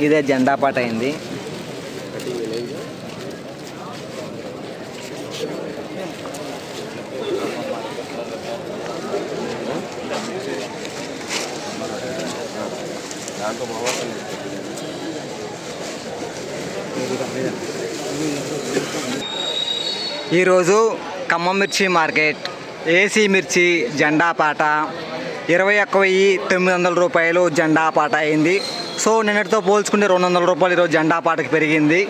ఇదే జెండా పాట అయింది. ఈరోజు ఖమ్మం మిర్చి మార్కెట్ ఏసీ మిర్చి జెండా పాట 21,900 రూపాయలు జెండా పాట అయింది. సో నిన్నటితో పోల్చుకుంటే 200 రూపాయలు ఈరోజు జెండా పాటకి పెరిగింది.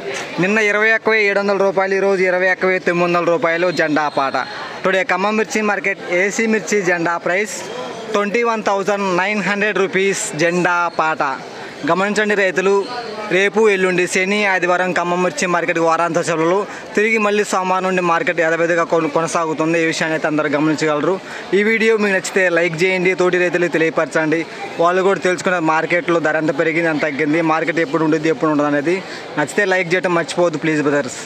నిన్న 21,700 రూపాయలు, ఈరోజు 21,900 రూపాయలు జెండా పాట. టుడే ఖమ్మం మిర్చి మార్కెట్ ఏసీ మిర్చి జెండా ప్రైస్ 21,900 రూపీస్ జెండా పాట. గమనించండి రైతులు, రేపు ఎల్లుండి శని ఆదివారం ఖమ్మం మిర్చి మార్కెట్ వారాంత సెలవులు. తిరిగి మళ్ళీ సోమవారం నుండి మార్కెట్ యథావిధిగా కొనసాగుతుంది. ఈ విషయాన్ని అయితే అందరూ గమనించగలరు. ఈ వీడియో మీకు నచ్చితే లైక్ చేయండి, తోటి రైతులకు తెలియపరచండి. వాళ్ళు కూడా తెలుసుకునే మార్కెట్లో ధర ఎంత పెరిగింది, ఎంత తగ్గింది, మార్కెట్ ఎప్పుడు ఉంటుంది ఎప్పుడు ఉండదు అనేది. నచ్చితే లైక్ చేయడం మర్చిపోవద్దు ప్లీజ్ బ్రదర్స్.